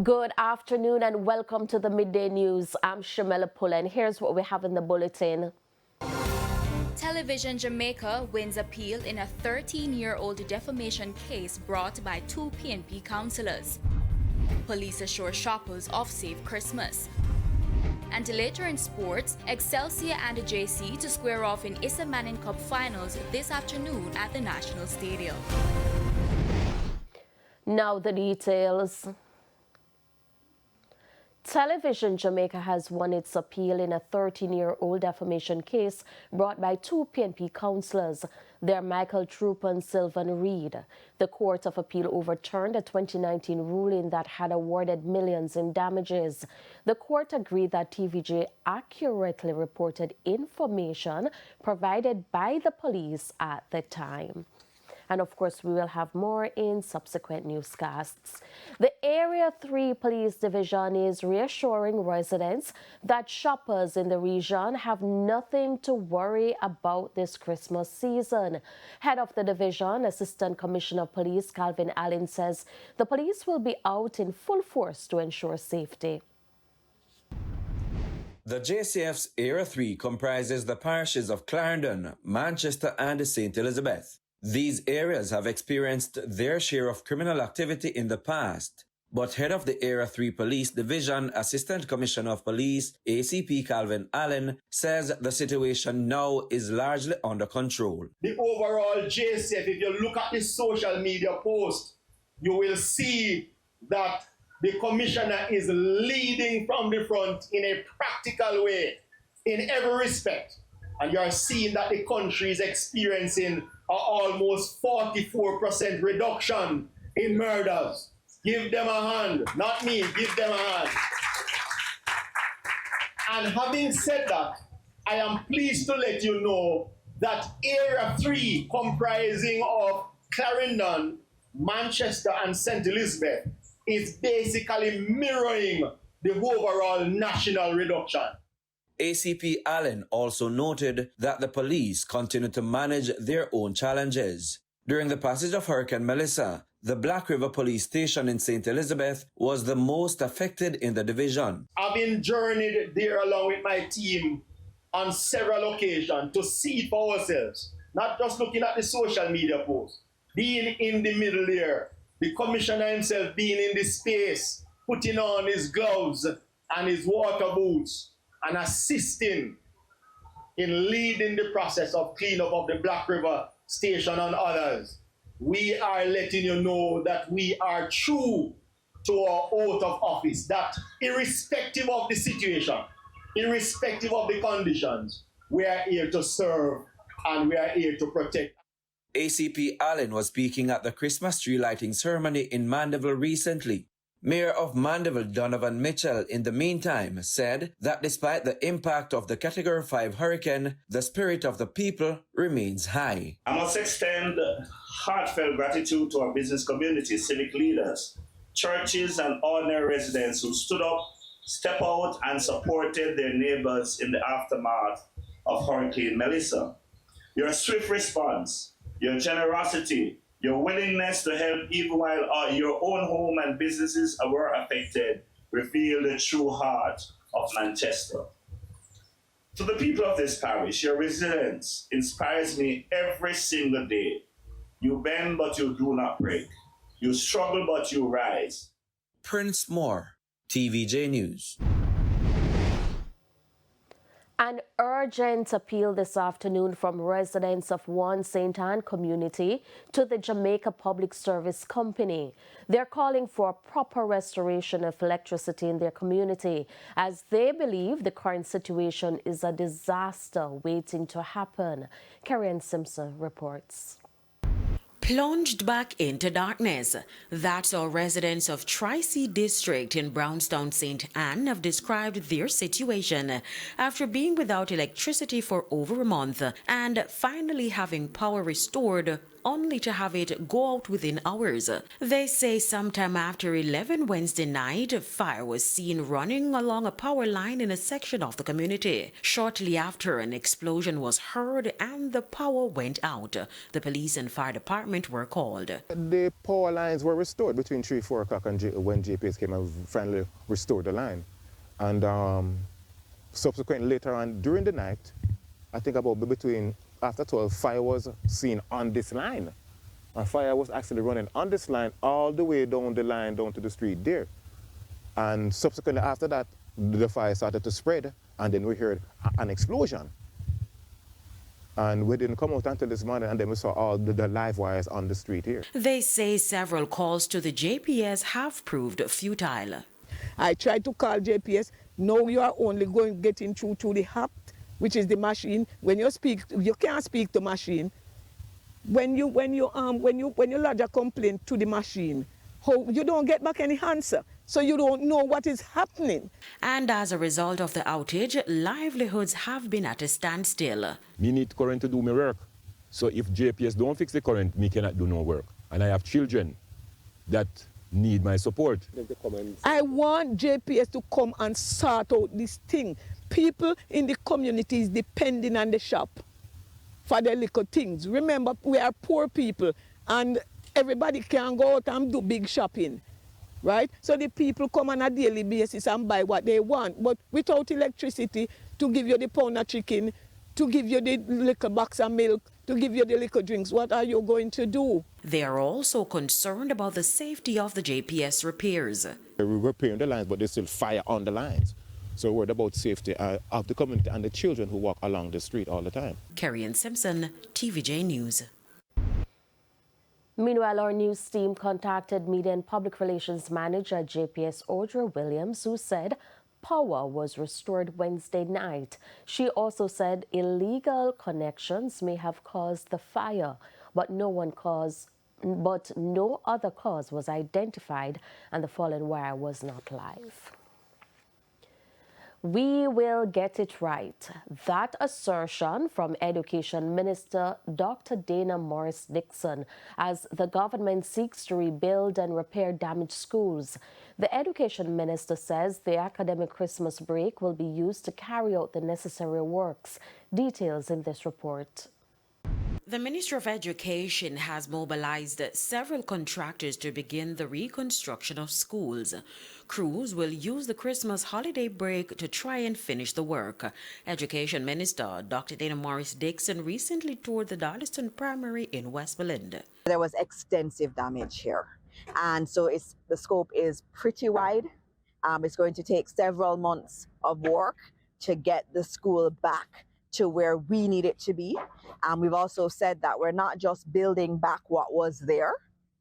Good afternoon and welcome to the Midday News. I'm Shamela Pullen. Here's what we have in the bulletin. Television Jamaica wins appeal in a 13-year-old defamation case brought by two PNP councillors. Police assure shoppers of safe Christmas. And later in sports, Excelsior and JC to square off in Issa Manning Cup finals this afternoon at the National Stadium. Now the details. Television Jamaica has won its appeal in a 13-year-old defamation case brought by two PNP councillors. They're Michael Troop and Sylvan Reed. The Court of Appeal overturned a 2019 ruling that had awarded millions in damages. The court agreed that TVJ accurately reported information provided by the police at the time. And of course, we will have more in subsequent newscasts. The Area 3 Police Division is reassuring residents that shoppers in the region have nothing to worry about this Christmas season. Head of the division, Assistant Commissioner of Police Calvin Allen, says the police will be out in full force to ensure safety. The JCF's Area 3 comprises the parishes of Clarendon, Manchester and St. Elizabeth. These areas have experienced their share of criminal activity in the past, but head of the Area 3 Police Division, Assistant Commissioner of Police, ACP Calvin Allen, says the situation now is largely under control. The overall JCF, if you look at the social media post, you will see that the Commissioner is leading from the front in a practical way, in every respect. And you are seeing that the country is experiencing an almost 44% reduction in murders. Give them a hand, not me, give them a hand. And having said that, I am pleased to let you know that Area 3, comprising of Clarendon, Manchester and St. Elizabeth, is basically mirroring the overall national reduction. ACP Allen also noted that the police continue to manage their own challenges. During the passage of Hurricane Melissa, the Black River Police Station in St. Elizabeth was the most affected in the division. I've been journeyed there along with my team on several occasions to see for ourselves, not just looking at the social media posts, being in the middle there, the commissioner himself being in the space, putting on his gloves and his water boots, and assisting in leading the process of cleanup of the Black River Station and others. We are letting you know that we are true to our oath of office, that irrespective of the situation, irrespective of the conditions, we are here to serve and we are here to protect. ACP Allen was speaking at the Christmas tree lighting ceremony in Mandeville recently. Mayor of Mandeville, Donovan Mitchell, in the meantime, said that despite the impact of the Category 5 hurricane, the spirit of the people remains high. I must extend heartfelt gratitude to our business community, civic leaders, churches, and ordinary residents who stood up, stepped out, and supported their neighbors in the aftermath of Hurricane Melissa. Your swift response, your generosity, your willingness to help even while your own home and businesses were affected reveal the true heart of Manchester. To the people of this parish, your resilience inspires me every single day. You bend, but you do not break. You struggle, but you rise. Prince Moore, TVJ News. An urgent appeal this afternoon from residents of One St. Anne community to the Jamaica Public Service Company. They're calling for a proper restoration of electricity in their community as they believe the current situation is a disaster waiting to happen. Karen Simpson reports. Plunged back into darkness. That's how residents of Tri-C District in Brownstown St. Anne have described their situation after being without electricity for over a month and finally having power restored only to have it go out within hours. They say sometime after 11 Wednesday night, fire was seen running along a power line in a section of the community. Shortly after, an explosion was heard and the power went out. The police and fire department were called. The power lines were restored between 3-4 o'clock and when JPS came and finally restored the line. And subsequently later on during the night, I think about after 12, fire was seen on this line. And fire was actually running on this line all the way down the line, down to the street there. And subsequently after that, the fire started to spread, and then we heard an explosion. And we didn't come out until this morning, and then we saw all the live wires on the street here. They say several calls to the JPS have proved futile. I tried to call JPS. No, you are only getting through to the HAP, which is the machine. When you speak, you can't speak to machine. When you lodge a complaint to the machine, you don't get back any answer. So you don't know what is happening. And as a result of the outage, livelihoods have been at a standstill. Me need current to do my work. So if JPS don't fix the current, me cannot do no work. And I have children that need my support. I want JPS to come and sort out this thing. People in the community is depending on the shop for their little things. Remember, we are poor people and everybody can go out and do big shopping, right? So the people come on a daily basis and buy what they want. But without electricity, to give you the pound of chicken, to give you the little box of milk, to give you the little drinks, what are you going to do? They are also concerned about the safety of the JPS repairs. We're repairing the lines, but there's still fire on the lines. So we're worried about safety of the community and the children who walk along the street all the time. Carrie Simpson, TVJ News. Meanwhile, our news team contacted Media and Public Relations Manager at JPS Audra Williams, who said power was restored Wednesday night. She also said illegal connections may have caused the fire, but no other cause was identified, and the fallen wire was not live. We will get it right. That assertion from Education Minister Dr. Dana Morris-Dixon as the government seeks to rebuild and repair damaged schools. The Education Minister says the academic Christmas break will be used to carry out the necessary works. Details in this report. The Ministry of Education has mobilized several contractors to begin the reconstruction of schools. Crews will use the Christmas holiday break to try and finish the work. Education Minister Dr. Dana Morris-Dixon recently toured the Darlington Primary in Westmoreland. There was extensive damage here, and so the scope is pretty wide. It's going to take several months of work to get the school back to where we need it to be. We've also said that we're not just building back what was there.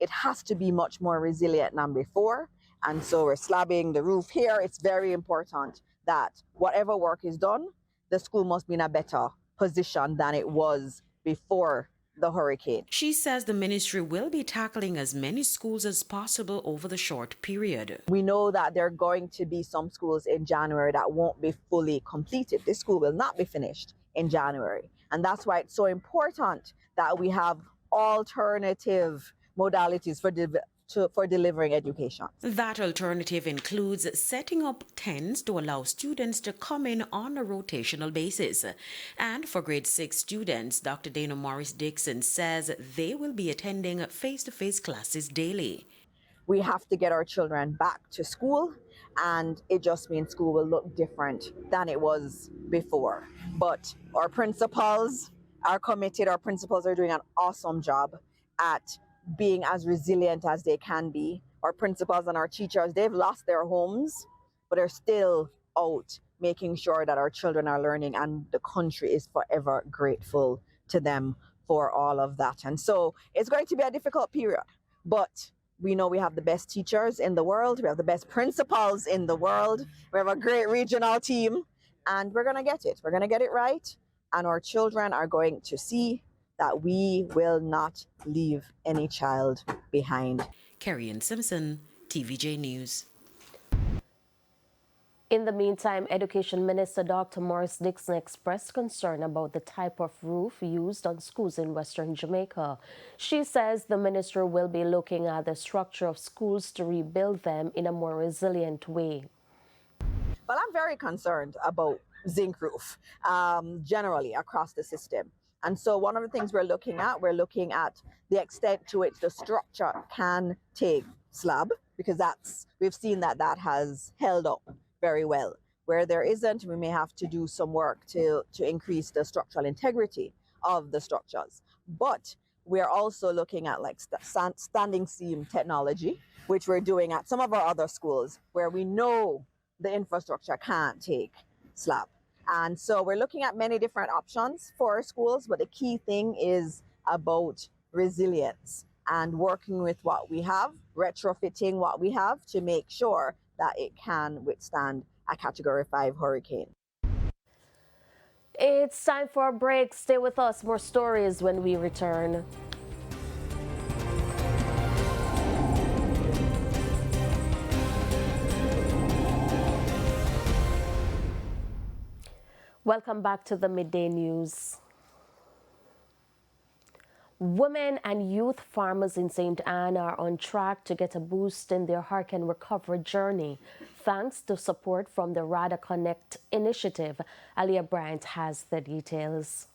It has to be much more resilient than before. And so we're slabbing the roof here. It's very important that whatever work is done, the school must be in a better position than it was before the hurricane. She says the ministry will be tackling as many schools as possible over the short period. We know that there are going to be some schools in January that won't be fully completed. This school will not be finished in January. And that's why it's so important that we have alternative modalities for delivering education. That alternative includes setting up tents to allow students to come in on a rotational basis. And for grade 6 students, Dr. Dana Morris-Dixon says they will be attending face-to-face classes daily. We have to get our children back to school, and it just means school will look different than it was before. But our principals are committed. Our principals are doing an awesome job at being as resilient as they can be. Our principals and our teachers, they've lost their homes, but they're still out making sure that our children are learning, and the country is forever grateful to them for all of that. And so it's going to be a difficult period, but we know we have the best teachers in the world. We have the best principals in the world. We have a great regional team, and we're going to get it. We're going to get it right, and our children are going to see that we will not leave any child behind. Carrie Simpson, TVJ News. In the meantime, Education Minister Dr. Morris Dixon expressed concern about the type of roof used on schools in Western Jamaica. She says the minister will be looking at the structure of schools to rebuild them in a more resilient way. Well, I'm very concerned about zinc roof generally across the system. And so one of the things we're looking at the extent to which the structure can take slab, because we've seen that has held up very well. Where there isn't, we may have to do some work to increase the structural integrity of the structures. But we're also looking at like standing seam technology, which we're doing at some of our other schools where we know the infrastructure can't take slab. And so we're looking at many different options for our schools, but the key thing is about resilience and working with what we have, retrofitting what we have to make sure that it can withstand a Category 5 hurricane. It's time for a break. Stay with us. More stories when we return. Welcome back to the Midday News. Women and youth farmers in St. Anne are on track to get a boost in their hurricane recovery journey, thanks to support from the RADA Connect initiative. Aliyah Bryant has the details.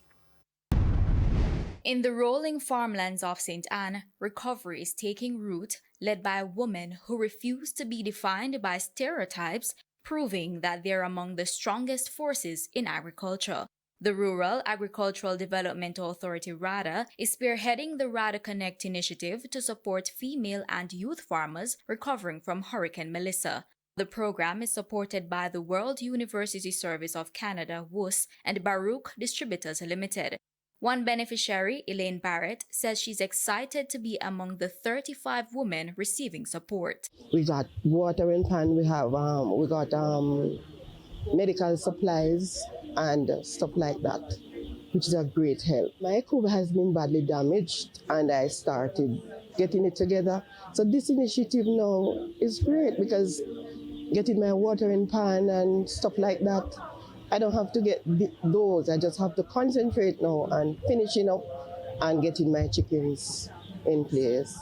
In the rolling farmlands of St. Anne, recovery is taking root, led by women who refuse to be defined by stereotypes, proving that they're among the strongest forces in agriculture. The Rural Agricultural Development Authority, RADA, is spearheading the RADA Connect initiative to support female and youth farmers recovering from Hurricane Melissa. The program is supported by the World University Service of Canada, WUS, and Baruch Distributors Limited. One beneficiary, Elaine Barrett, says she's excited to be among the 35 women receiving support. We got watering pan, we got medical supplies and stuff like that, which is a great help. My crop has been badly damaged and I started getting it together. So this initiative now is great because getting my watering pan and stuff like that, I don't have to get those. I just have to concentrate now and finishing up and getting my chickens in place.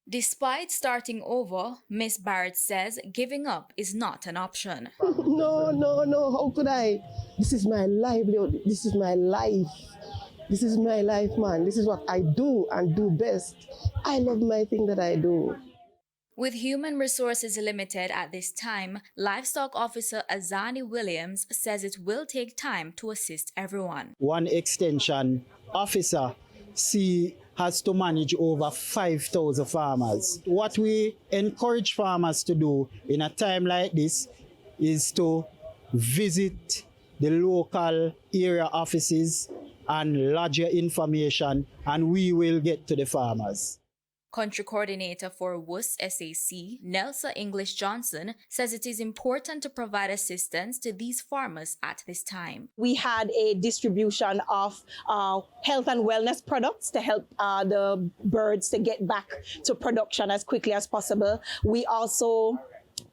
Despite starting over, Miss Barrett says giving up is not an option. No, how could I? This is my livelihood, this is my life. This is my life, man. This is what I do and do best. I love my thing that I do. With human resources limited at this time, Livestock Officer Azani Williams says it will take time to assist everyone. One extension officer has to manage over 5,000 farmers. What we encourage farmers to do in a time like this is to visit the local area offices and lodge your information, and we will get to the farmers. Country Coordinator for WUS SAC, Nelsa English Johnson, says it is important to provide assistance to these farmers at this time. We had a distribution of health and wellness products to help the birds to get back to production as quickly as possible. We also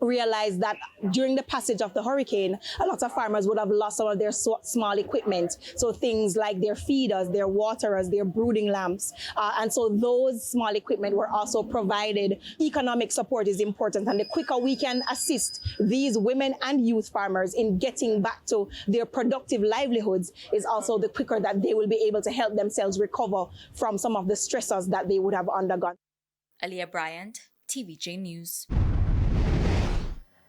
realized that during the passage of the hurricane, a lot of farmers would have lost some of their small equipment. So things like their feeders, their waterers, their brooding lamps. And so those small equipment were also provided. Economic support is important, and the quicker we can assist these women and youth farmers in getting back to their productive livelihoods is also the quicker that they will be able to help themselves recover from some of the stressors that they would have undergone. Aliyah Bryant, TVJ News.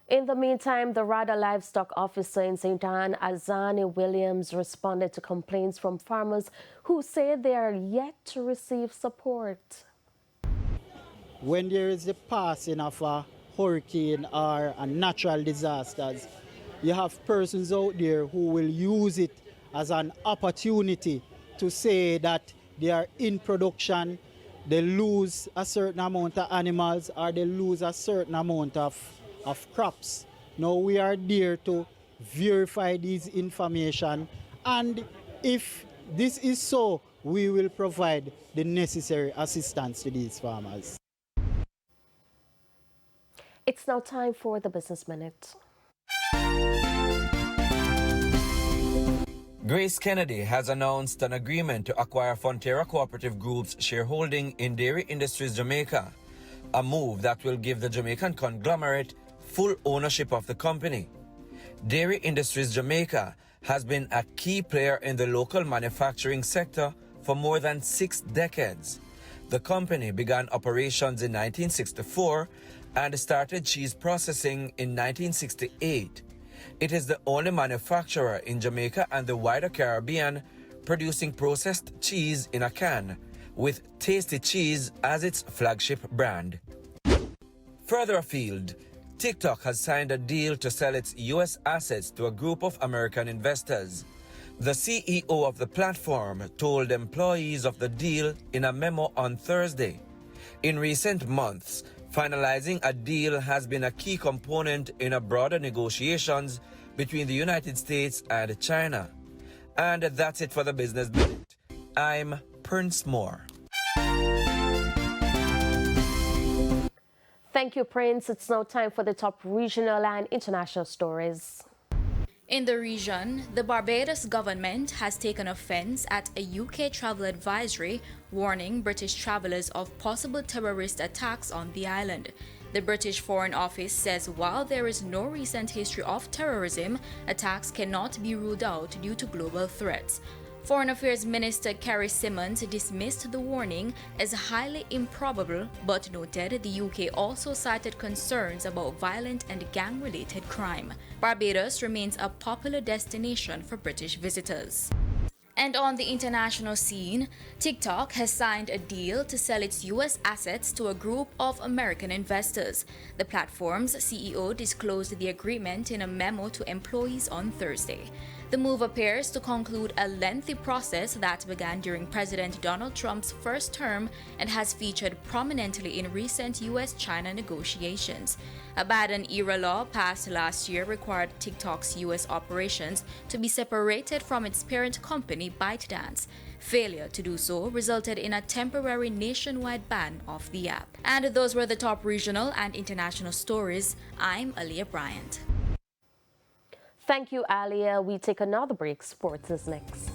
In the meantime, the RADA livestock officer in St. Anne, Azani Williams, responded to complaints from farmers who say they are yet to receive support. When there is the passing of a hurricane or a natural disasters, you have persons out there who will use it as an opportunity to say that they are in production, they lose a certain amount of animals, or they lose a certain amount of crops. Now we are there to verify this information, and if this is so, we will provide the necessary assistance to these farmers. It's now time for the Business Minute. Grace Kennedy has announced an agreement to acquire Fonterra Cooperative Group's shareholding in Dairy Industries Jamaica, a move that will give the Jamaican conglomerate full ownership of the company. Dairy Industries Jamaica has been a key player in the local manufacturing sector for more than 6 decades. The company began operations in 1964 and started cheese processing in 1968. It is the only manufacturer in Jamaica and the wider Caribbean producing processed cheese in a can, with Tasty Cheese as its flagship brand. Further afield, TikTok has signed a deal to sell its U.S. assets to a group of American investors. The CEO of the platform told employees of the deal in a memo on Thursday. In recent months, finalizing a deal has been a key component in a broader negotiations between the United States and China. And that's it for the Business Minute. I'm Prince Moore. Thank you, Prince. It's now time for the top regional and international stories. In the region, the Barbados government has taken offense at a UK travel advisory warning British travelers of possible terrorist attacks on the island. The British Foreign Office says while there is no recent history of terrorism, attacks cannot be ruled out due to global threats. Foreign Affairs Minister Carrie Simmons dismissed the warning as highly improbable, but noted the UK also cited concerns about violent and gang-related crime. Barbados remains a popular destination for British visitors. And on the international scene, TikTok has signed a deal to sell its U.S. assets to a group of American investors. The platform's CEO disclosed the agreement in a memo to employees on Thursday. The move appears to conclude a lengthy process that began during President Donald Trump's first term and has featured prominently in recent U.S.-China negotiations. A Biden-era law passed last year required TikTok's U.S. operations to be separated from its parent company, ByteDance. Failure to do so resulted in a temporary nationwide ban of the app. And those were the top regional and international stories. I'm Aaliyah Bryant. Thank you, Alia. We take another break. Sports is next.